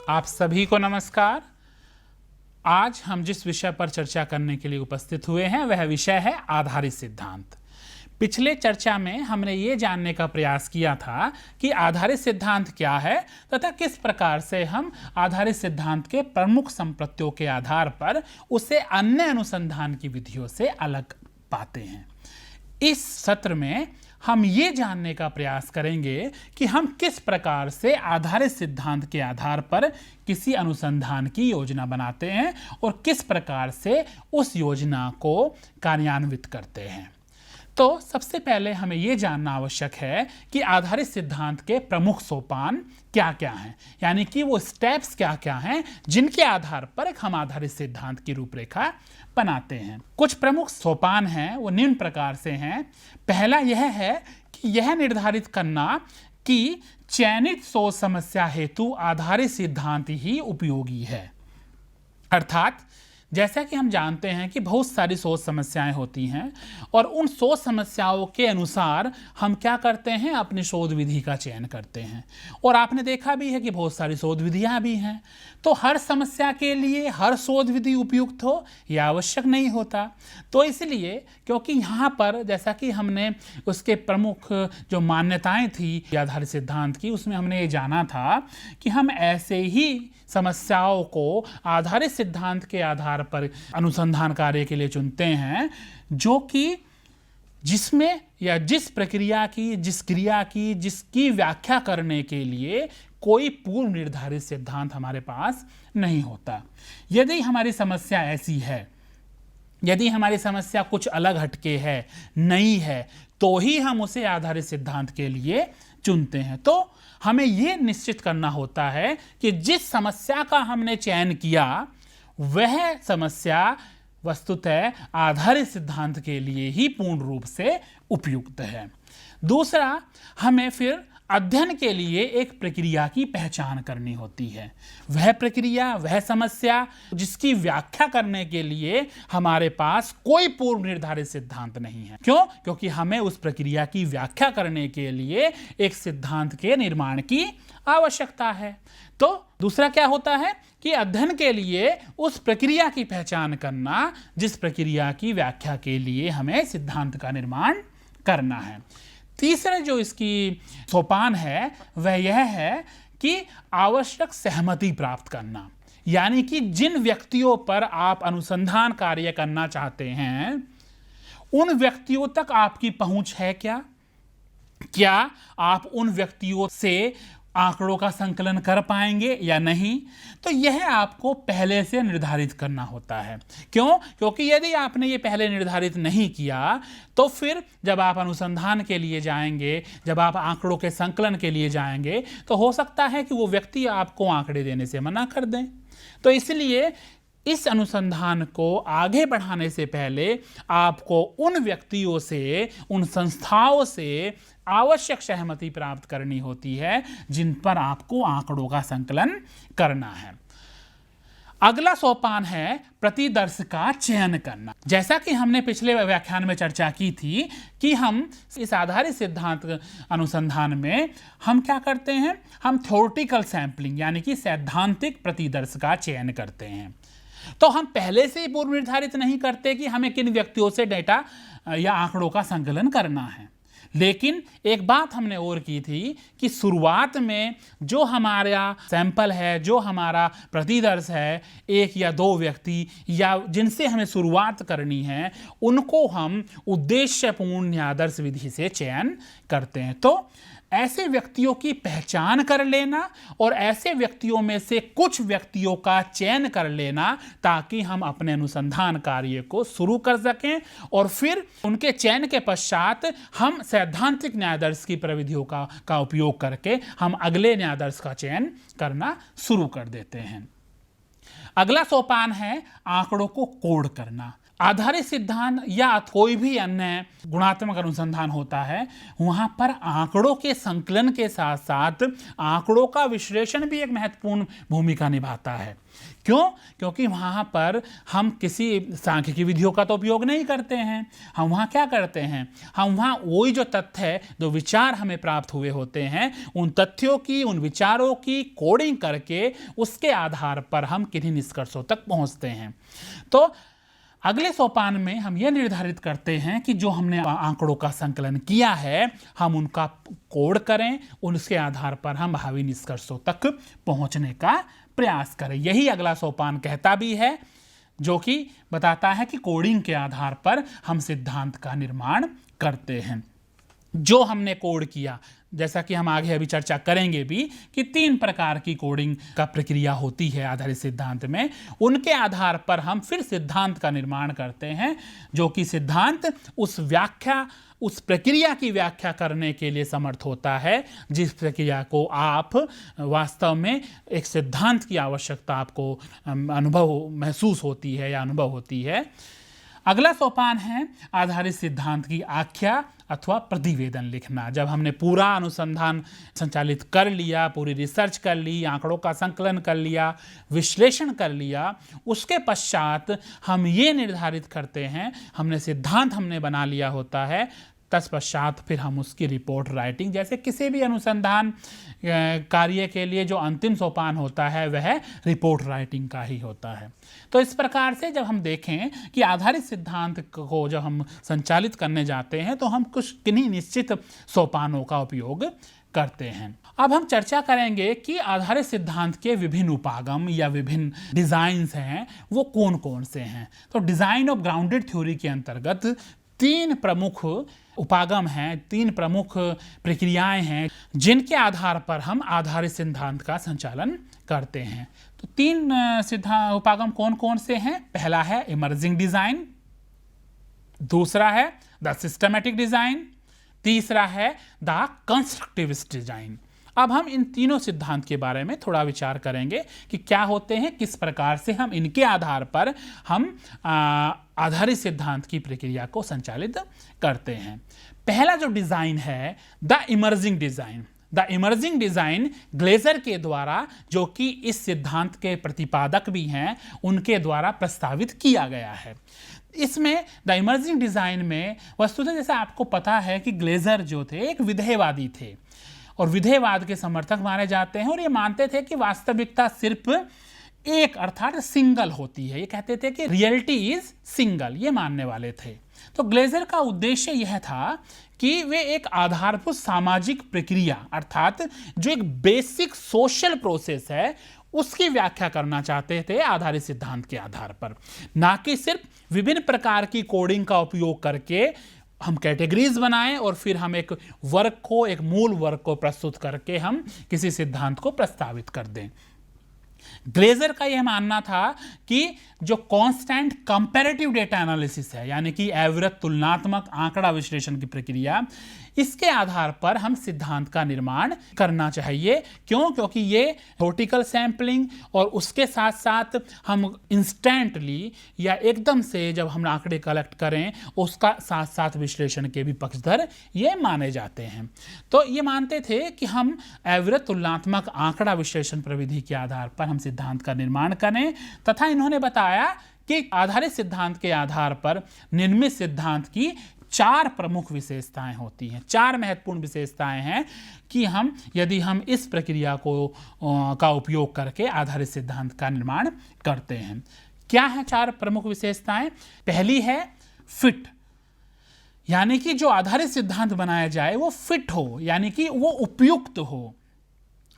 आप सभी को नमस्कार। आज हम जिस विषय पर चर्चा करने के लिए उपस्थित हुए हैं वह विषय है आधारित सिद्धांत। पिछले चर्चा में हमने ये जानने का प्रयास किया था कि आधारित सिद्धांत क्या है तथा किस प्रकार से हम आधारित सिद्धांत के प्रमुख संप्रत्यों के आधार पर उसे अन्य अनुसंधान की विधियों से अलग पाते हैं। इस सत्र में हम ये जानने का प्रयास करेंगे कि हम किस प्रकार से आधारित सिद्धांत के आधार पर किसी अनुसंधान की योजना बनाते हैं और किस प्रकार से उस योजना को कार्यान्वित करते हैं। तो सबसे पहले हमें यह जानना आवश्यक है कि आधारित सिद्धांत के प्रमुख सोपान क्या क्या हैं, यानी कि वो स्टेप्स क्या क्या हैं जिनके आधार पर हम आधारित सिद्धांत की रूपरेखा बनाते हैं। कुछ प्रमुख सोपान हैं वो निम्न प्रकार से हैं। पहला यह है कि यह निर्धारित करना कि चयनित सोच समस्या हेतु आधारित सिद्धांत ही उपयोगी है। अर्थात जैसा कि हम जानते हैं कि बहुत सारी सोच समस्याएं होती हैं और उन सोच समस्याओं के अनुसार हम क्या करते हैं, अपनी शोध विधि का चयन करते हैं। और आपने देखा भी है कि बहुत सारी शोध विधियां भी हैं। तो हर समस्या के लिए हर शोध विधि उपयुक्त हो यह आवश्यक नहीं होता। तो इसलिए क्योंकि यहाँ पर जैसा कि हमने उसके प्रमुख जो मान्यताएं थी आधारित सिद्धांत की, उसमें हमने ये जाना था कि हम ऐसे ही समस्याओं को आधारित सिद्धांत के आधार पर अनुसंधान कार्य के लिए चुनते हैं जो कि जिसमें या जिस प्रक्रिया की, जिस क्रिया की, जिसकी व्याख्या करने के लिए कोई पूर्व निर्धारित सिद्धांत हमारे पास नहीं होता। यदि हमारी समस्या ऐसी है, यदि हमारी समस्या कुछ अलग हटके है, नई है, तो ही हम उसे आधारित सिद्धांत के लिए चुनते हैं। तो हमें यह निश्चित करना होता है कि जिस समस्या का हमने चयन किया वह समस्या वस्तुतः आधारित सिद्धांत के लिए ही पूर्ण रूप से उपयुक्त है। दूसरा, हमें फिर अध्ययन के लिए एक प्रक्रिया की पहचान करनी होती है। वह प्रक्रिया, वह समस्या जिसकी व्याख्या करने के लिए हमारे पास कोई पूर्व निर्धारित सिद्धांत नहीं है। क्यों? क्योंकि हमें उस प्रक्रिया की व्याख्या करने के लिए एक सिद्धांत के निर्माण की आवश्यकता है। तो दूसरा क्या होता है कि अध्ययन के लिए उस प्रक्रिया की पहचान करना जिस प्रक्रिया की व्याख्या के लिए हमें सिद्धांत का निर्माण करना है। तीसरा जो इसकी सोपान है वह यह है कि आवश्यक सहमति प्राप्त करना, यानी कि जिन व्यक्तियों पर आप अनुसंधान कार्य करना चाहते हैं उन व्यक्तियों तक आपकी पहुंच है क्या आप उन व्यक्तियों से आंकड़ों का संकलन कर पाएंगे या नहीं। तो यह आपको पहले से निर्धारित करना होता है। क्यों? क्योंकि यदि आपने ये पहले निर्धारित नहीं किया तो फिर जब आप अनुसंधान के लिए जाएंगे, जब आप आंकड़ों के संकलन के लिए जाएंगे, तो हो सकता है कि वो व्यक्ति आपको आंकड़े देने से मना कर दें। तो इसलिए इस अनुसंधान को आगे बढ़ाने से पहले आपको उन व्यक्तियों से, उन संस्थाओं से आवश्यक सहमति प्राप्त करनी होती है जिन पर आपको आंकड़ों का संकलन करना है। अगला सोपान है प्रतिदर्श का चयन करना। जैसा कि हमने पिछले व्याख्यान में चर्चा की थी कि हम इस आधारित सिद्धांत अनुसंधान में हम क्या करते हैं, हम थ्योरेटिकल सैंपलिंग यानी कि सैद्धांतिक प्रतिदर्श का चयन करते हैं। तो हम पहले से ही पूर्व निर्धारित नहीं करते कि हमें किन व्यक्तियों से डेटा या आंकड़ों का संकलन करना है। लेकिन एक बात हमने और की थी कि शुरुआत में जो हमारा सैंपल है, जो हमारा प्रतिदर्श है, एक या दो व्यक्ति या जिनसे हमें शुरुआत करनी है, उनको हम उद्देश्यपूर्ण आदर्श विधि से चयन करते हैं। तो ऐसे व्यक्तियों की पहचान कर लेना और ऐसे व्यक्तियों में से कुछ व्यक्तियों का चयन कर लेना ताकि हम अपने अनुसंधान कार्य को शुरू कर सकें और फिर उनके चयन के पश्चात हम सैद्धांतिक न्यायादर्श की प्रविधियों का उपयोग करके हम अगले न्यायादर्श का चयन करना शुरू कर देते हैं। अगला सोपान है आंकड़ों को कोड करना। आधारित सिद्धांत या कोई भी अन्य गुणात्मक अनुसंधान होता है, वहां पर आंकड़ों के संकलन के साथ साथ आंकड़ों का विश्लेषण भी एक महत्वपूर्ण भूमिका निभाता है। क्यों? क्योंकि वहां पर हम किसी सांख्यिकी विधियों का तो उपयोग नहीं करते हैं। हम वहां क्या करते हैं, हम वहां वही जो तथ्य, जो विचार हमें प्राप्त हुए होते हैं, उन तथ्यों की, उन विचारों की कोडिंग करके उसके आधार पर हम किन्हीं निष्कर्षों तक पहुंचते हैं। तो अगले सोपान में हम यह निर्धारित करते हैं कि जो हमने आंकड़ों का संकलन किया है, हम उनका कोड करें, उसके आधार पर हम भावी निष्कर्षों तक पहुंचने का प्रयास करें। यही अगला सोपान कहता भी है, जो कि बताता है कि कोडिंग के आधार पर हम सिद्धांत का निर्माण करते हैं। जो हमने कोड किया, जैसा कि हम आगे अभी चर्चा करेंगे भी कि 3 प्रकार की कोडिंग का प्रक्रिया होती है आधारित सिद्धांत में, उनके आधार पर हम फिर सिद्धांत का निर्माण करते हैं, जो कि सिद्धांत उस व्याख्या, उस प्रक्रिया की व्याख्या करने के लिए समर्थ होता है जिस प्रक्रिया को आप वास्तव में एक सिद्धांत की आवश्यकता आपको अनुभव महसूस होती है या अनुभव होती है। अगला सोपान है आधारित सिद्धांत की आख्या अथवा प्रतिवेदन लिखना। जब हमने पूरा अनुसंधान संचालित कर लिया, पूरी रिसर्च कर ली, आंकड़ों का संकलन कर लिया, विश्लेषण कर लिया, उसके पश्चात हम ये निर्धारित करते हैं, हमने सिद्धांत हमने बना लिया होता है, तत्पश्चात फिर हम उसकी रिपोर्ट राइटिंग, जैसे किसी भी अनुसंधान कार्य के लिए जो अंतिम सोपान होता है वह रिपोर्ट राइटिंग का ही होता है। तो इस प्रकार से जब हम देखें कि आधारित सिद्धांत को जब हम संचालित करने जाते हैं तो हम कुछ किन्हीं निश्चित सोपानों का उपयोग करते हैं। अब हम चर्चा करेंगे कि आधारित सिद्धांत के विभिन्न उपागम या विभिन्न डिजाइन्स हैं, वो कौन कौन से हैं। तो डिजाइन ऑफ ग्राउंडेड थ्योरी के अंतर्गत 3 प्रमुख उपागम हैं, 3 प्रमुख प्रक्रियाएं हैं जिनके आधार पर हम आधारित सिद्धांत का संचालन करते हैं। तो 3 उपागम कौन कौन से हैं? पहला है इमर्जिंग डिजाइन, दूसरा है द सिस्टमैटिक डिजाइन, तीसरा है द कंस्ट्रक्टिविस्ट डिजाइन। अब हम इन तीनों सिद्धांत के बारे में थोड़ा विचार करेंगे कि क्या होते हैं, किस प्रकार से हम इनके आधार पर हम आधारित सिद्धांत की प्रक्रिया को संचालित करते हैं। पहला जो डिजाइन है the emerging design. The emerging design Glazer के द्वारा, जो कि इस सिद्धांत के प्रतिपादक भी हैं, उनके द्वारा प्रस्तावित किया गया है। इसमें द इमर्जिंग डिजाइन में वस्तुतः जैसा आपको पता है कि ग्लेजर जो थे एक विधेयवादी थे और विधेयवाद के समर्थक माने जाते हैं, और ये मानते थे कि वास्तविकता सिर्फ एक अर्थात सिंगल होती है। ये कहते थे कि रियलिटी इज सिंगल, ये मानने वाले थे। तो ग्लेजर का उद्देश्य यह था कि वे एक आधारभूत सामाजिक प्रक्रिया अर्थात जो एक बेसिक सोशल प्रोसेस है उसकी व्याख्या करना चाहते थे आधारित सिद्धांत के आधार पर, ना कि सिर्फ विभिन्न प्रकार की कोडिंग का उपयोग करके हम कैटेगरीज बनाएं और फिर हम एक वर्ग को, एक मूल वर्ग को प्रस्तुत करके हम किसी सिद्धांत को प्रस्तावित कर दें। ग्लेजर का यह मानना था कि जो कांस्टेंट कंपैरेटिव डेटा एनालिसिस है, यानी कि एवरेज तुलनात्मक आंकड़ा विश्लेषण की प्रक्रिया, इसके आधार पर हम सिद्धांत का निर्माण करना चाहिए। क्यों? क्योंकि ये थ्योरेटिकल सैंपलिंग और उसके साथ साथ हम इंस्टेंटली या एकदम से जब हम आंकड़े कलेक्ट करें उसका साथ साथ विश्लेषण के भी पक्षधर ये माने जाते हैं। तो ये मानते थे कि हम एवरेज तुलनात्मक आंकड़ा विश्लेषण प्रविधि के आधार पर हम सिद्धांत का निर्माण करें, तथा इन्होंने बताया कि आधारित सिद्धांत के आधार पर निर्मित सिद्धांत की 4 प्रमुख विशेषताएं होती हैं, 4 महत्वपूर्ण विशेषताएं हैं कि यदि हम इस प्रक्रिया को का उपयोग करके आधारित सिद्धांत का निर्माण करते हैं। क्या है 4 प्रमुख विशेषताएं? पहली है फिट, यानी कि जो आधारित सिद्धांत बनाया जाए वो फिट हो, यानी कि वो उपयुक्त हो।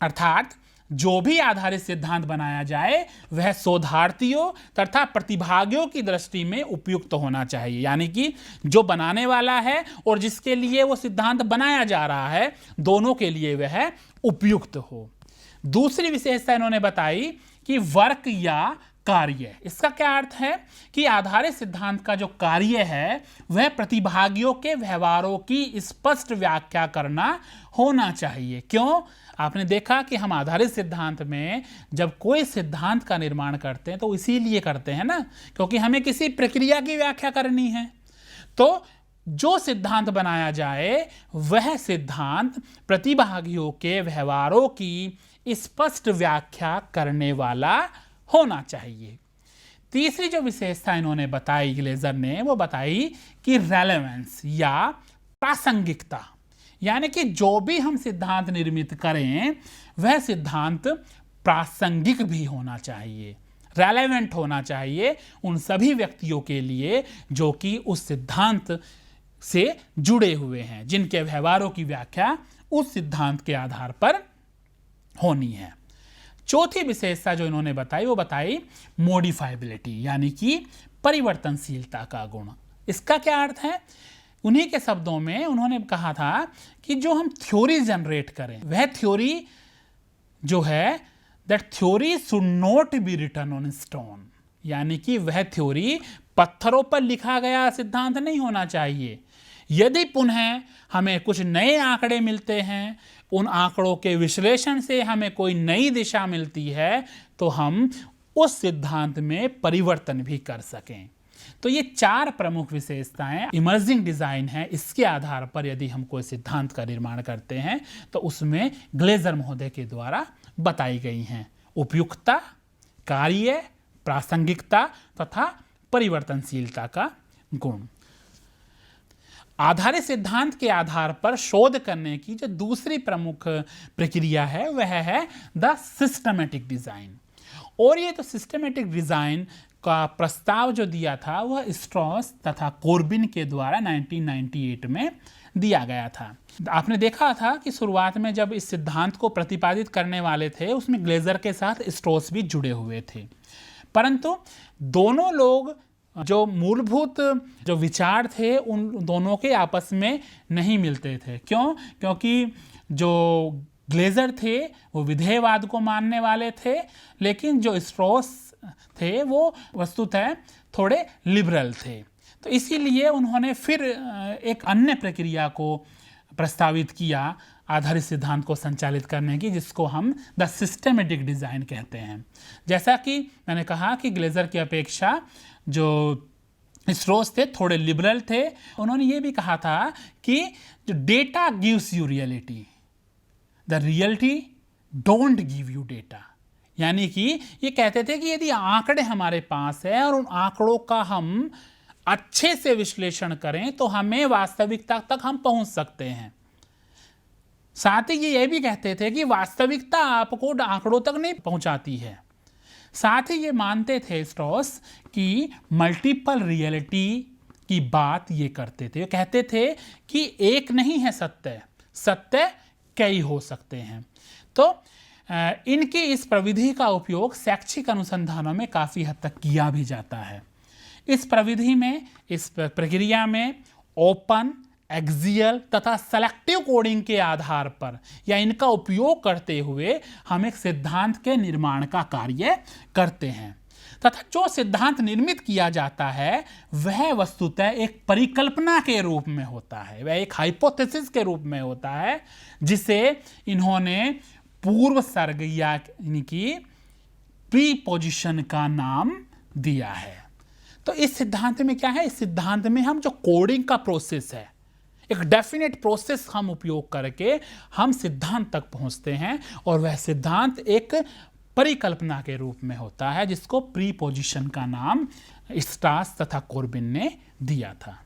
अर्थात जो भी आधारित सिद्धांत बनाया जाए वह शोधार्थियों तथा प्रतिभागियों की दृष्टि में उपयुक्त होना चाहिए, यानी कि जो बनाने वाला है और जिसके लिए वो सिद्धांत बनाया जा रहा है, दोनों के लिए वह उपयुक्त हो। दूसरी विशेषता इन्होंने बताई कि वर्क या कार्य। इसका क्या अर्थ है कि आधारित सिद्धांत का जो कार्य है वह प्रतिभागियों के व्यवहारों की स्पष्ट व्याख्या करना होना चाहिए। क्यों? आपने देखा कि हम आधारित सिद्धांत में जब कोई सिद्धांत का निर्माण करते हैं तो इसीलिए करते हैं ना, क्योंकि हमें किसी प्रक्रिया की व्याख्या करनी है। तो जो सिद्धांत बनाया जाए वह सिद्धांत प्रतिभागियों के व्यवहारों की स्पष्ट व्याख्या करने वाला होना चाहिए। तीसरी जो विशेषता इन्होंने बताई, ग्लेजर ने, वो बताई कि रेलेवेंस या प्रासंगिकता, यानी कि जो भी हम सिद्धांत निर्मित करें वह सिद्धांत प्रासंगिक भी होना चाहिए, रेलेवेंट होना चाहिए उन सभी व्यक्तियों के लिए जो कि उस सिद्धांत से जुड़े हुए हैं, जिनके व्यवहारों की व्याख्या उस सिद्धांत के आधार पर होनी है। चौथी विशेषता जो इन्होंने बताई वो बताई मॉडिफाइबिलिटी, यानी कि परिवर्तनशीलता का गुण। इसका क्या अर्थ है? उन्हीं के शब्दों में उन्होंने कहा था कि जो हम थ्योरी जनरेट करें वह थ्योरी जो है, that theory should not be written on stone, यानी कि वह थ्योरी पत्थरों पर लिखा गया सिद्धांत नहीं होना चाहिए। यदि पुनः हमें कुछ नए आंकड़े मिलते हैं, उन आंकड़ों के विश्लेषण से हमें कोई नई दिशा मिलती है, तो हम उस सिद्धांत में परिवर्तन भी कर सकें। तो ये 4 प्रमुख विशेषताएं इमर्जिंग डिजाइन है। इसके आधार पर यदि हम कोई सिद्धांत का निर्माण करते हैं तो उसमें ग्लेजर महोदय के द्वारा बताई गई हैं: उपयुक्तता, कार्य, प्रासंगिकता तथा परिवर्तनशीलता का गुण। आधारित सिद्धांत के आधार पर शोध करने की जो दूसरी प्रमुख प्रक्रिया है वह है द सिस्टमेटिक डिजाइन। और ये तो सिस्टमेटिक डिजाइन का प्रस्ताव जो दिया था वह स्ट्रॉस तथा कोर्बिन के द्वारा 1998 में दिया गया था। आपने देखा था कि शुरुआत में जब इस सिद्धांत को प्रतिपादित करने वाले थे उसमें ग्लेजर के साथ स्ट्रॉस भी जुड़े हुए थे, परंतु दोनों लोग जो मूलभूत जो विचार थे उन दोनों के आपस में नहीं मिलते थे। क्यों? क्योंकि जो ग्लेजर थे वो विधेयवाद को मानने वाले थे, लेकिन जो स्ट्रॉस थे वो वस्तुतः थोड़े लिबरल थे। तो इसीलिए उन्होंने फिर एक अन्य प्रक्रिया को प्रस्तावित किया आधारित सिद्धांत को संचालित करने की, जिसको हम द सिस्टमेटिक डिज़ाइन कहते हैं। जैसा कि मैंने कहा कि ग्लेजर की अपेक्षा जो स्ट्रॉस थे थोड़े लिबरल थे। उन्होंने ये भी कहा था कि जो data gives you reality, the reality don't give you data, यानी कि ये कहते थे कि यदि आंकड़े हमारे पास है और उन आंकड़ों का हम अच्छे से विश्लेषण करें तो हमें वास्तविकता तक हम पहुंच सकते हैं। साथ ही ये भी कहते थे कि वास्तविकता आपको आंकड़ों तक नहीं पहुंचाती है। साथ ही ये मानते थे स्ट्रॉस कि मल्टीपल रियलिटी की बात ये करते थे। कहते थे कि एक नहीं है सत्य, सत्य कई हो सकते हैं। तो इनकी इस प्रविधि का उपयोग शैक्षिक अनुसंधानों में काफ़ी हद तक किया भी जाता है। इस प्रविधि में, इस प्रक्रिया में ओपन, एक्सियल तथा सेलेक्टिव कोडिंग के आधार पर या इनका उपयोग करते हुए हम एक सिद्धांत के निर्माण का कार्य करते हैं, तथा जो सिद्धांत निर्मित किया जाता है वह वस्तुतः एक परिकल्पना के रूप में होता है, वह एक हाइपोथेसिस के रूप में होता है, जिसे इन्होंने पूर्व सर्ग यानी कि प्रीपोजिशन का नाम दिया है। तो इस सिद्धांत में क्या है? इस सिद्धांत में हम जो कोडिंग का प्रोसेस है, एक डेफिनेट प्रोसेस हम उपयोग करके हम सिद्धांत तक पहुंचते हैं, और वह सिद्धांत एक परिकल्पना के रूप में होता है, जिसको प्रीपोजिशन का नाम स्ट्रॉस तथा कोर्बिन ने दिया था।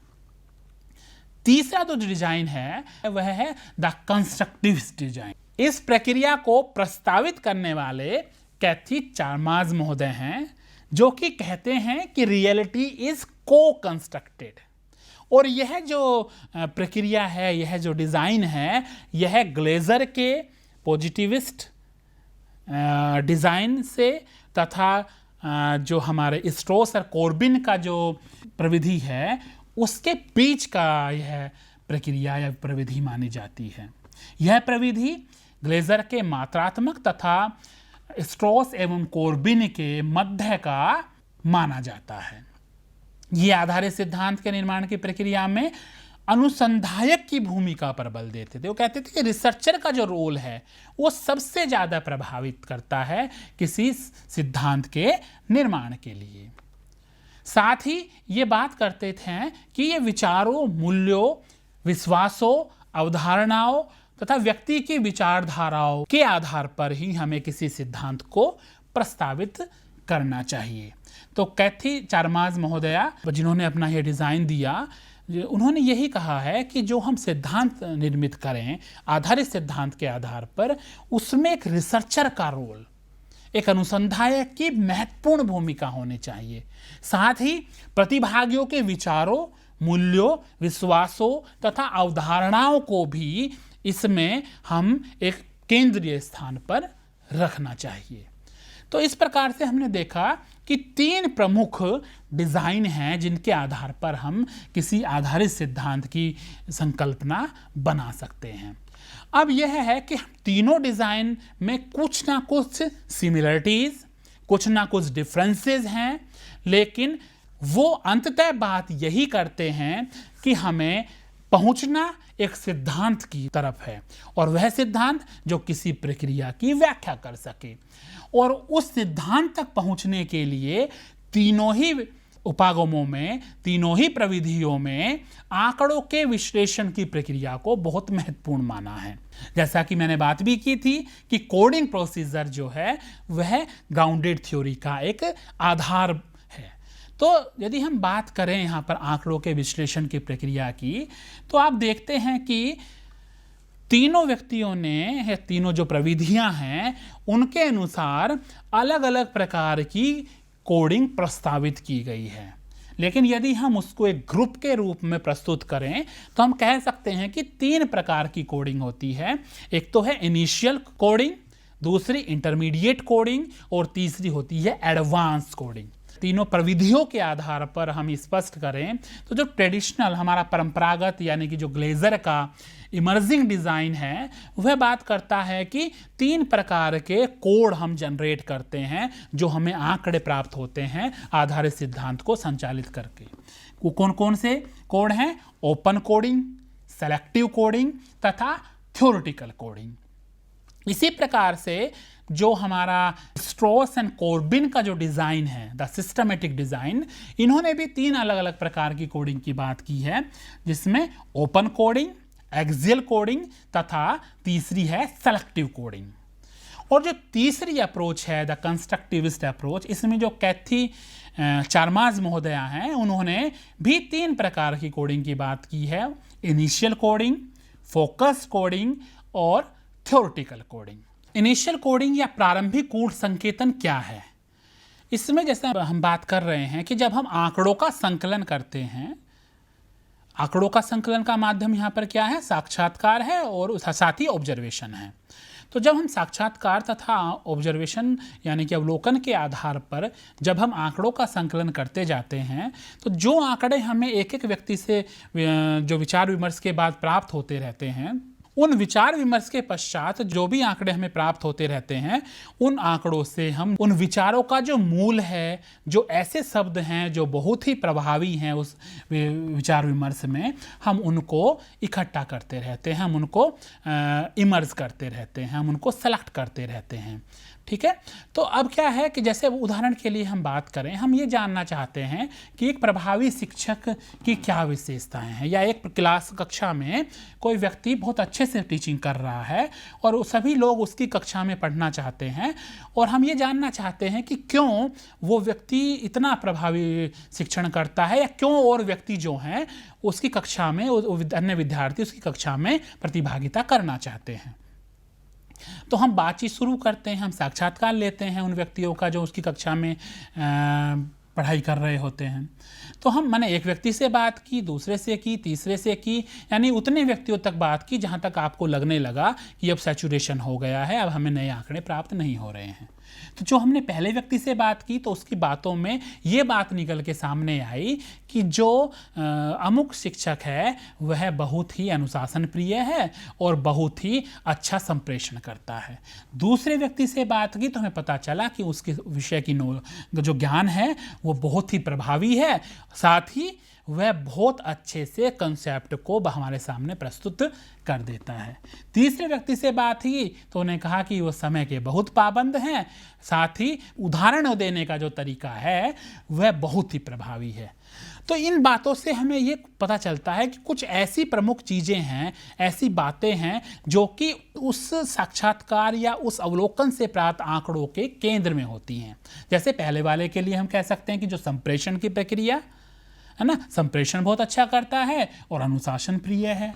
तीसरा जो डिजाइन है वह है द कंस्ट्रक्टिविस्ट डिजाइन। इस प्रक्रिया को प्रस्तावित करने वाले कैथी चार्माज महोदय हैं, जो कि कहते हैं कि रियलिटी इज को कंस्ट्रक्टेड। और यह जो प्रक्रिया है, यह जो डिज़ाइन है, यह ग्लेजर के पॉजिटिविस्ट डिज़ाइन से तथा जो हमारे स्ट्रॉस और कोर्बिन का जो प्रविधि है उसके बीच का यह प्रक्रिया या प्रविधि मानी जाती है। यह प्रविधि ग्लेजर के मात्रात्मक तथा स्ट्रॉस एवं कोर्बिन के मध्य का माना जाता है। ये आधारित सिद्धांत के निर्माण की प्रक्रिया में अनुसंधायक की भूमिका पर बल देते थे। वो कहते थे कि रिसर्चर का जो रोल है वो सबसे ज़्यादा प्रभावित करता है किसी सिद्धांत के निर्माण के लिए। साथ ही ये बात करते थे कि ये विचारों, मूल्यों, विश्वासों, अवधारणाओं तथा व्यक्ति की विचारधाराओं के आधार पर ही हमें किसी सिद्धांत को प्रस्तावित करना चाहिए। तो कैथी चारमाज महोदया, जिन्होंने अपना ये डिज़ाइन दिया, उन्होंने यही कहा है कि जो हम सिद्धांत निर्मित करें आधारित सिद्धांत के आधार पर, उसमें एक रिसर्चर का रोल, एक अनुसंधायक की महत्वपूर्ण भूमिका होनी चाहिए। साथ ही प्रतिभागियों के विचारों, मूल्यों, विश्वासों तथा अवधारणाओं को भी इसमें हम एक केंद्रीय स्थान पर रखना चाहिए। तो इस प्रकार से हमने देखा कि 3 प्रमुख डिज़ाइन हैं जिनके आधार पर हम किसी आधारित सिद्धांत की संकल्पना बना सकते हैं। अब यह है कि तीनों डिज़ाइन में कुछ ना कुछ सिमिलरिटीज़, कुछ ना कुछ डिफरेंसेस हैं, लेकिन वो अंततः बात यही करते हैं कि हमें पहुंचना एक सिद्धांत की तरफ है, और वह सिद्धांत जो किसी प्रक्रिया की व्याख्या कर सके। और उस सिद्धांत तक पहुंचने के लिए तीनों ही उपागमों में, तीनों ही प्रविधियों में आंकड़ों के विश्लेषण की प्रक्रिया को बहुत महत्वपूर्ण माना है। जैसा कि मैंने बात भी की थी कि कोडिंग प्रोसीजर जो है वह ग्राउंडेड थ्योरी का एक आधार है। तो यदि हम बात करें यहाँ पर आंकड़ों के विश्लेषण की प्रक्रिया की, तो आप देखते हैं कि तीनों व्यक्तियों ने, तीनों जो प्रविधियां हैं, उनके अनुसार अलग अलग प्रकार की कोडिंग प्रस्तावित की गई है। लेकिन यदि हम उसको एक ग्रुप के रूप में प्रस्तुत करें तो हम कह सकते हैं कि 3 प्रकार की कोडिंग होती है। एक तो है इनिशियल कोडिंग, दूसरी इंटरमीडिएट कोडिंग और तीसरी होती है एडवांस कोडिंग। तीनों प्रविधियों के आधार पर हम स्पष्ट करें तो जो ट्रेडिशनल हमारा परंपरागत यानी कि जो ग्लेजर का इमर्जिंग डिज़ाइन है, वह बात करता है कि 3 प्रकार के कोड हम जनरेट करते हैं जो हमें आंकड़े प्राप्त होते हैं आधारित सिद्धांत को संचालित करके। वो कौन कौन से कोड हैं? ओपन कोडिंग, सेलेक्टिव कोडिंग तथा थ्योरेटिकल कोडिंग। इसी प्रकार से जो हमारा स्ट्रॉस एंड कोर्बिन का जो डिज़ाइन है, द सिस्टमेटिक डिज़ाइन, इन्होंने भी 3 अलग अलग प्रकार की कोडिंग की बात की है, जिसमें ओपन कोडिंग, एक्सियल कोडिंग तथा तीसरी है सेलेक्टिव कोडिंग। और जो तीसरी अप्रोच है द कंस्ट्रक्टिविस्ट अप्रोच, इसमें जो कैथी चारमाज महोदया हैं, उन्होंने भी 3 प्रकार की कोडिंग की बात की है, इनिशियल कोडिंग, फोकस कोडिंग और थ्योरेटिकल कोडिंग। इनिशियल कोडिंग या प्रारंभिक कोड संकेतन क्या है? इसमें जैसे हम बात कर रहे हैं कि जब हम आंकड़ों का संकलन करते हैं, आंकड़ों का संकलन का माध्यम यहाँ पर क्या है? साक्षात्कार है और साथ ही ऑब्जर्वेशन है। तो जब हम साक्षात्कार तथा ऑब्जर्वेशन यानी कि अवलोकन के आधार पर जब हम आंकड़ों का संकलन करते जाते हैं, तो जो आंकड़े हमें एक एक व्यक्ति से जो विचार विमर्श के बाद प्राप्त होते रहते हैं, उन विचार विमर्श के पश्चात जो भी आंकड़े हमें प्राप्त होते रहते हैं, उन आंकड़ों से हम उन विचारों का जो मूल है, जो ऐसे शब्द हैं जो बहुत ही प्रभावी हैं उस विचार विमर्श में, हम उनको इकट्ठा करते रहते हैं, हम उनको इमर्ज करते रहते हैं, हम उनको सेलेक्ट करते रहते हैं। ठीक है। तो अब क्या है कि जैसे उदाहरण के लिए हम बात करें, हम ये जानना चाहते हैं कि एक प्रभावी शिक्षक की क्या विशेषताएं हैं, या एक क्लास कक्षा में कोई व्यक्ति बहुत अच्छे से टीचिंग कर रहा है और सभी लोग उसकी कक्षा में पढ़ना चाहते हैं, और हम ये जानना चाहते हैं कि क्यों वो व्यक्ति इतना प्रभावी शिक्षण करता है, या क्यों और व्यक्ति जो हैं उसकी कक्षा में, अन्य विद्यार्थी उसकी कक्षा में प्रतिभागिता करना चाहते हैं। तो हम बातचीत शुरू करते हैं, हम साक्षात्कार लेते हैं उन व्यक्तियों का जो उसकी कक्षा में पढ़ाई कर रहे होते हैं। तो मैंने एक व्यक्ति से बात की, दूसरे से की, तीसरे से की, यानी उतने व्यक्तियों तक बात की जहां तक आपको लगने लगा कि अब सैचुरेशन हो गया है, अब हमें नए आंकड़े प्राप्त नहीं हो रहे हैं। तो जो हमने पहले व्यक्ति से बात की तो उसकी बातों में ये बात निकल के सामने आई कि जो अमुक शिक्षक है वह बहुत ही अनुशासन प्रिय है और बहुत ही अच्छा संप्रेषण करता है। दूसरे व्यक्ति से बात की तो हमें पता चला कि उसके विषय की जो ज्ञान है वो बहुत ही प्रभावी है, साथ ही वह बहुत अच्छे से कंसेप्ट को हमारे सामने प्रस्तुत कर देता है। तीसरे व्यक्ति से बात की तो उन्हें कहा कि वो समय के बहुत पाबंद हैं, साथ ही उदाहरण देने का जो तरीका है वह बहुत ही प्रभावी है। तो इन बातों से हमें ये पता चलता है कि कुछ ऐसी प्रमुख चीज़ें हैं, ऐसी बातें हैं जो कि उस साक्षात्कार या उस अवलोकन से प्राप्त आंकड़ों के केंद्र में होती हैं। जैसे पहले वाले के लिए हम कह सकते हैं कि जो संप्रेषण की प्रक्रिया है ना, संप्रेषण बहुत अच्छा करता है और अनुशासन प्रिय है।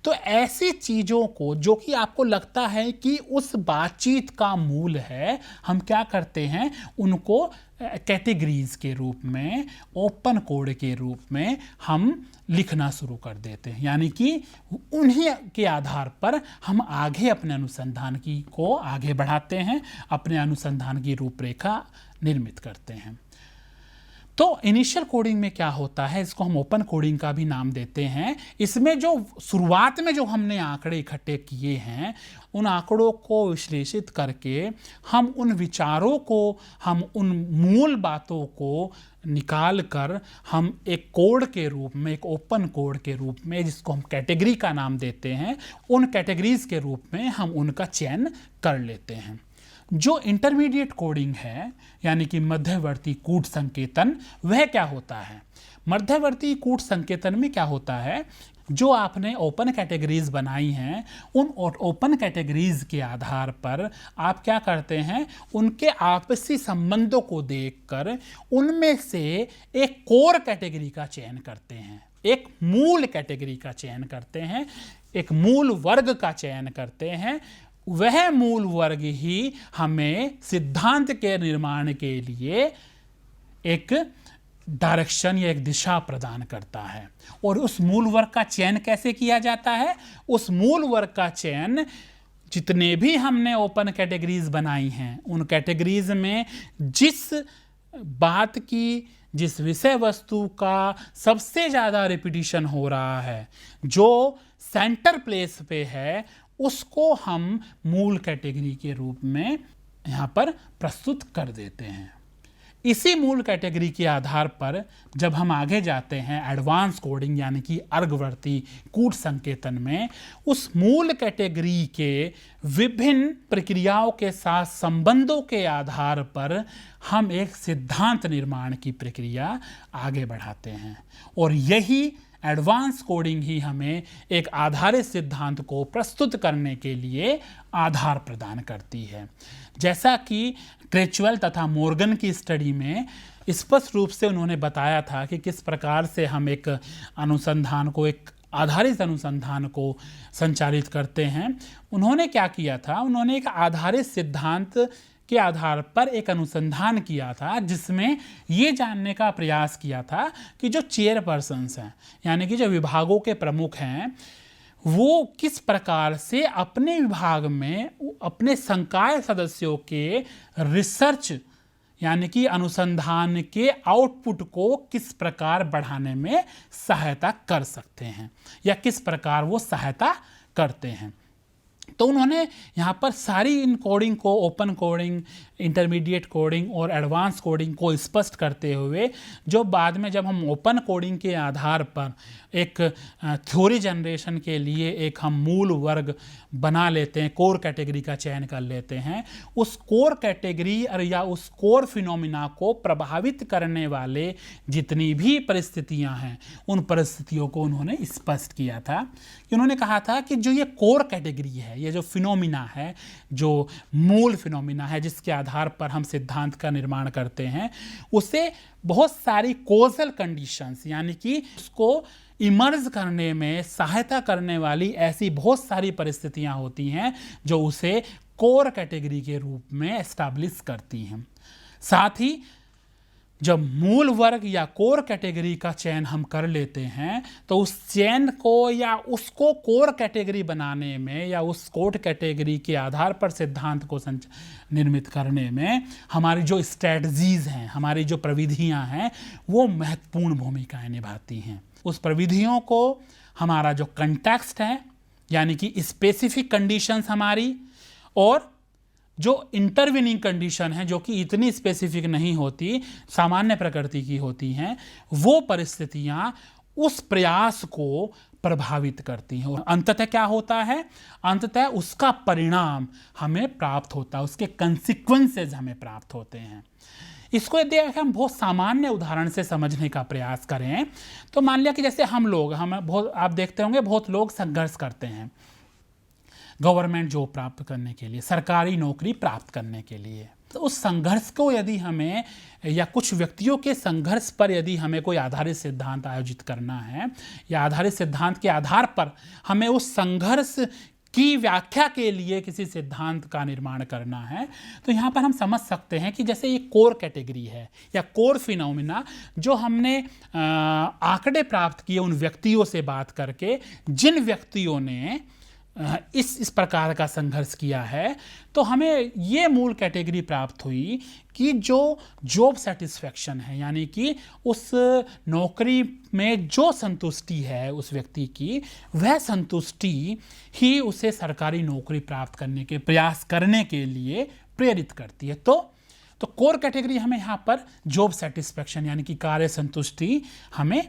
तो ऐसी चीज़ों को जो कि आपको लगता है कि उस बातचीत का मूल है, हम क्या करते हैं, उनको कैटेगरीज के रूप में, ओपन कोड के रूप में हम लिखना शुरू कर देते हैं। यानी कि उन्हीं के आधार पर हम आगे अपने अनुसंधान को आगे बढ़ाते हैं, अपने अनुसंधान की रूपरेखा निर्मित करते हैं। तो इनिशियल कोडिंग में क्या होता है, इसको हम ओपन कोडिंग का भी नाम देते हैं। इसमें जो शुरुआत में जो हमने आंकड़े इकट्ठे किए हैं, उन आंकड़ों को विश्लेषित करके हम उन विचारों को, हम उन मूल बातों को निकाल कर हम एक कोड के रूप में, एक ओपन कोड के रूप में, जिसको हम कैटेगरी का नाम देते हैं, उन कैटेगरीज के रूप में हम उनका चयन कर लेते हैं। जो इंटरमीडिएट कोडिंग है, यानी कि मध्यवर्ती कूट संकेतन, वह क्या होता है? मध्यवर्ती कूट संकेतन में क्या होता है, जो आपने ओपन कैटेगरीज बनाई हैं, उन ओपन कैटेगरीज के आधार पर आप क्या करते हैं, उनके आपसी संबंधों को देखकर उनमें से एक कोर कैटेगरी का चयन करते हैं, एक मूल कैटेगरी का चयन करते हैं, एक मूल वर्ग का चयन करते हैं। वह मूल वर्ग ही हमें सिद्धांत के निर्माण के लिए एक डायरेक्शन या एक दिशा प्रदान करता है। और उस मूल वर्ग का चयन कैसे किया जाता है? उस मूल वर्ग का चयन, जितने भी हमने ओपन कैटेगरीज बनाई हैं, उन कैटेगरीज में जिस बात की, जिस विषय वस्तु का सबसे ज़्यादा रिपीटिशन हो रहा है, जो सेंटर प्लेस पे है, उसको हम मूल कैटेगरी के रूप में यहाँ पर प्रस्तुत कर देते हैं। इसी मूल कैटेगरी के आधार पर जब हम आगे जाते हैं एडवांस कोडिंग यानी कि अर्घवर्ती कूट संकेतन में, उस मूल कैटेगरी के विभिन्न प्रक्रियाओं के साथ संबंधों के आधार पर हम एक सिद्धांत निर्माण की प्रक्रिया आगे बढ़ाते हैं। और यही एडवांस कोडिंग ही हमें एक आधारित सिद्धांत को प्रस्तुत करने के लिए आधार प्रदान करती है। जैसा कि क्रेचुअल तथा मॉर्गन की स्टडी में स्पष्ट रूप से उन्होंने बताया था कि किस प्रकार से हम एक अनुसंधान को, एक आधारित अनुसंधान को संचालित करते हैं। उन्होंने क्या किया था, उन्होंने एक आधारित सिद्धांत के आधार पर एक अनुसंधान किया था, जिसमें ये जानने का प्रयास किया था कि जो चेयरपर्सन्स हैं, यानी कि जो विभागों के प्रमुख हैं, वो किस प्रकार से अपने विभाग में अपने संकाय सदस्यों के रिसर्च यानी कि अनुसंधान के आउटपुट को किस प्रकार बढ़ाने में सहायता कर सकते हैं या किस प्रकार वो सहायता करते हैं। तो उन्होंने यहाँ पर सारी इन कोडिंग को, ओपन कोडिंग, इंटरमीडिएट कोडिंग और एडवांस कोडिंग को स्पष्ट करते हुए, जो बाद में जब हम ओपन कोडिंग के आधार पर एक थ्योरी जनरेशन के लिए एक हम मूल वर्ग बना लेते हैं, कोर कैटेगरी का चयन कर लेते हैं, उस कोर कैटेगरी या उस कोर फिनोमिना को प्रभावित करने वाले जितनी भी परिस्थितियां हैं, उन परिस्थितियों को उन्होंने स्पष्ट किया था। कि उन्होंने कहा था कि जो ये कोर कैटेगरी है, ये जो फिनोमिना है, जो मूल फिनोमिना है जिसके आधार पर हम सिद्धांत का निर्माण करते हैं, उसे बहुत सारी कोजल कंडीशंस यानी कि उसको इमर्ज करने में सहायता करने वाली ऐसी बहुत सारी परिस्थितियां होती हैं जो उसे कोर कैटेगरी के रूप में एस्टैब्लिश करती हैं। साथ ही जब मूल वर्ग या कोर कैटेगरी का चयन हम कर लेते हैं तो उस चयन को या उसको कोर कैटेगरी बनाने में या उस कोर कैटेगरी के आधार पर सिद्धांत को निर्मित करने में हमारी जो स्ट्रेटजीज हैं, हमारी जो प्रविधियां हैं, वो महत्वपूर्ण भूमिकाएं निभाती हैं। उस प्रविधियों को हमारा जो कंटेक्स्ट है, यानी कि स्पेसिफिक कंडीशंस हमारी, और जो इंटरविनिंग कंडीशन है जो कि इतनी स्पेसिफिक नहीं होती, सामान्य प्रकृति की होती हैं, वो परिस्थितियां उस प्रयास को प्रभावित करती हैं। और अंततः क्या होता है? अंततः उसका परिणाम हमें प्राप्त होता है, उसके कंसिक्वेंसेस हमें प्राप्त होते हैं। इसको यदि हम बहुत सामान्य उदाहरण से समझने का प्रयास करें तो मान लिया कि जैसे आप देखते होंगे बहुत लोग संघर्ष करते हैं गवर्नमेंट जॉब प्राप्त करने के लिए, सरकारी नौकरी प्राप्त करने के लिए। तो उस संघर्ष को यदि हमें, या कुछ व्यक्तियों के संघर्ष पर यदि हमें कोई आधारित सिद्धांत आयोजित करना है, या आधारित सिद्धांत के आधार पर हमें उस संघर्ष की व्याख्या के लिए किसी सिद्धांत का निर्माण करना है, तो यहाँ पर हम समझ सकते हैं कि जैसे ये कोर कैटेगरी है या कोर फिनोमिना, जो हमने आंकड़े प्राप्त किए उन व्यक्तियों से बात करके, जिन व्यक्तियों ने इस प्रकार का संघर्ष किया है, तो हमें ये मूल कैटेगरी प्राप्त हुई कि जो जॉब सेटिस्फैक्शन है, यानी कि उस नौकरी में जो संतुष्टि है उस व्यक्ति की, वह संतुष्टि ही उसे सरकारी नौकरी प्राप्त करने के प्रयास करने के लिए प्रेरित करती है। तो कोर कैटेगरी हमें यहाँ पर जॉब सेटिस्फैक्शन यानी कि कार्य संतुष्टि हमें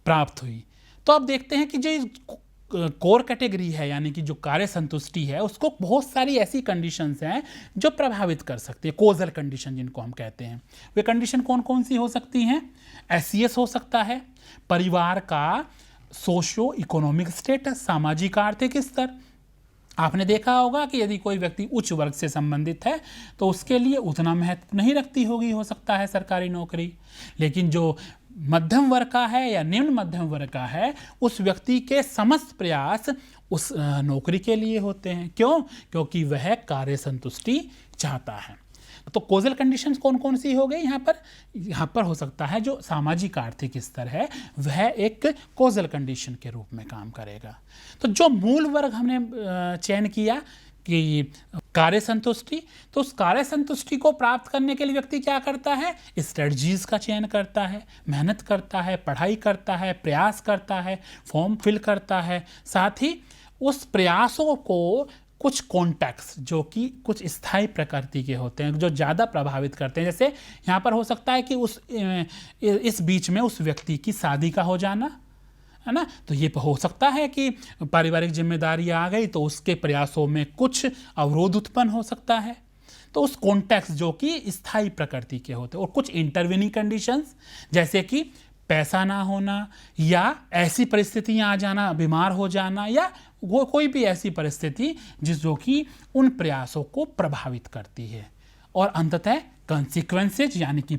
प्राप्त हुई। तो अब देखते हैं कि जो कोर कैटेगरी है यानी कि जो कार्य संतुष्टि है, उसको बहुत सारी ऐसी कंडीशंस हैं जो प्रभावित कर सकती है, कोजल कंडीशन जिनको हम कहते हैं। वे कंडीशन कौन कौन सी हो सकती हैं? एससीएस हो सकता है, परिवार का सोशियो इकोनॉमिक स्टेटस, सामाजिक आर्थिक स्तर। आपने देखा होगा कि यदि कोई व्यक्ति उच्च वर्ग से संबंधित है तो उसके लिए उतना महत्व नहीं रखती होगी, हो सकता है सरकारी नौकरी, लेकिन जो मध्यम वर्ग का है या निम्न मध्यम वर्ग का है, उस व्यक्ति के समस्त प्रयास उस नौकरी के लिए होते हैं। क्यों? क्योंकि वह कार्य संतुष्टि चाहता है। तो कोजल कंडीशंस कौन कौन सी हो गई यहाँ पर हो सकता है जो सामाजिक आर्थिक स्तर है वह एक कोजल कंडीशन के रूप में काम करेगा। तो जो मूल वर्ग हमने चयन किया कि कार्य संतुष्टि, तो उस कार्य संतुष्टि को प्राप्त करने के लिए व्यक्ति क्या करता है? स्ट्रेटजीज का चयन करता है, मेहनत करता है, पढ़ाई करता है, प्रयास करता है, फॉर्म फिल करता है। साथ ही उस प्रयासों को कुछ कॉन्टेक्स्ट जो कि कुछ स्थायी प्रकृति के होते हैं, जो ज़्यादा प्रभावित करते हैं। जैसे यहाँ पर हो सकता है कि इस बीच में उस व्यक्ति की शादी का हो जाना, है ना, तो ये हो सकता है कि पारिवारिक जिम्मेदारी आ गई तो उसके प्रयासों में कुछ अवरोध उत्पन्न हो सकता है। तो उस कॉन्टेक्स्ट जो कि स्थायी प्रकृति के होते हैं। और कुछ इंटरविनिंग कंडीशंस जैसे कि पैसा ना होना, या ऐसी परिस्थितियां आ जाना, बीमार हो जाना, या वो कोई भी ऐसी परिस्थिति जो कि उन प्रयासों को प्रभावित करती है। और अंततः कंसिक्वेंसेज यानी कि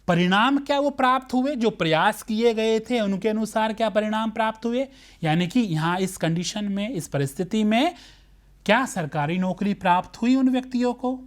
परिणाम क्या वो प्राप्त हुए, जो प्रयास किए गए थे उनके अनुसार क्या परिणाम प्राप्त हुए, यानी कि यहाँ इस कंडीशन में, इस परिस्थिति में क्या सरकारी नौकरी प्राप्त हुई उन व्यक्तियों को।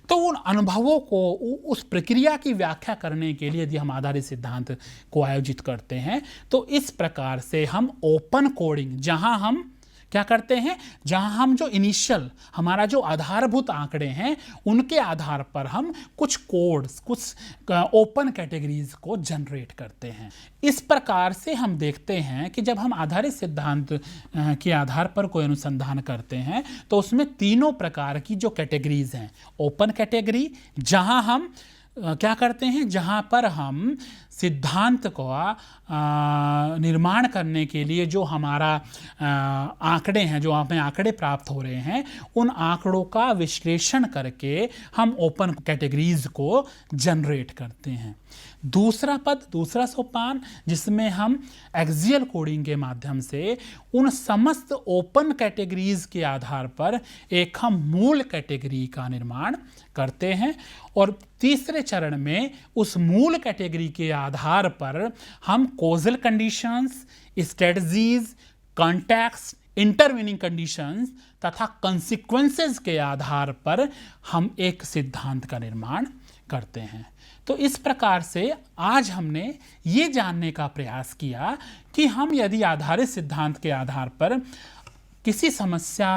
तो उन अनुभवों को, उस प्रक्रिया की व्याख्या करने के लिए यदि हम आधारित सिद्धांत को आयोजित करते हैं तो इस प्रकार से हम ओपन कोडिंग, जहां हम क्या करते हैं, जहां हम जो इनिशियल हमारा जो आधारभूत आंकड़े हैं उनके आधार पर हम कुछ कोड्स, कुछ ओपन कैटेगरीज को जनरेट करते हैं। इस प्रकार से हम देखते हैं कि जब हम आधारित सिद्धांत के आधार पर कोई अनुसंधान करते हैं तो उसमें तीनों प्रकार की जो कैटेगरीज हैं, ओपन कैटेगरी जहां हम क्या करते हैं, जहां पर हम सिद्धांत को निर्माण करने के लिए जो हमारा आंकड़े हैं, जो हमें आंकड़े प्राप्त हो रहे हैं, उन आंकड़ों का विश्लेषण करके हम ओपन कैटेगरीज को जनरेट करते हैं। दूसरा सोपान जिसमें हम एक्सियल कोडिंग के माध्यम से उन समस्त ओपन कैटेगरीज के आधार पर एक हम मूल कैटेगरी का निर्माण करते हैं। और तीसरे चरण में उस मूल कैटेगरी के आधार पर हम causal conditions, strategies, context, intervening conditions तथा कंसिक्वेंसेस के आधार पर हम एक सिद्धांत का निर्माण करते हैं। तो इस प्रकार से आज हमने ये जानने का प्रयास किया कि हम यदि आधारित सिद्धांत के आधार पर किसी समस्या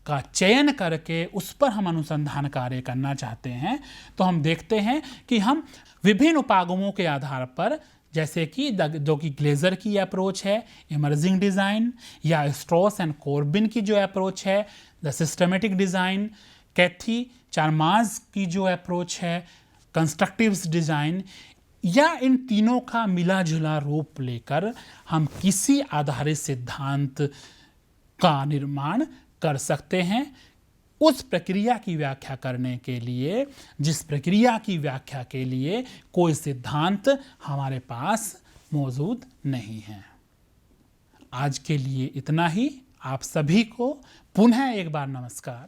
का चयन करके उस पर हम अनुसंधान कार्य करना चाहते हैं तो हम देखते हैं कि हम विभिन्न उपागमों के आधार पर, जैसे कि जो कि ग्लेजर की अप्रोच है, इमर्जिंग डिज़ाइन, या स्ट्रॉस एंड कॉर्बिन की जो अप्रोच है द सिस्टमेटिक डिज़ाइन, कैथी चार्माज की जो अप्रोच है कंस्ट्रक्टिव डिज़ाइन, या इन तीनों का मिला जुला रूप लेकर हम किसी आधारित सिद्धांत का निर्माण कर सकते हैं। उस प्रक्रिया की व्याख्या करने के लिए, जिस प्रक्रिया की व्याख्या के लिए कोई सिद्धांत हमारे पास मौजूद नहीं है। आज के लिए इतना ही। आप सभी को पुनः एक बार नमस्कार।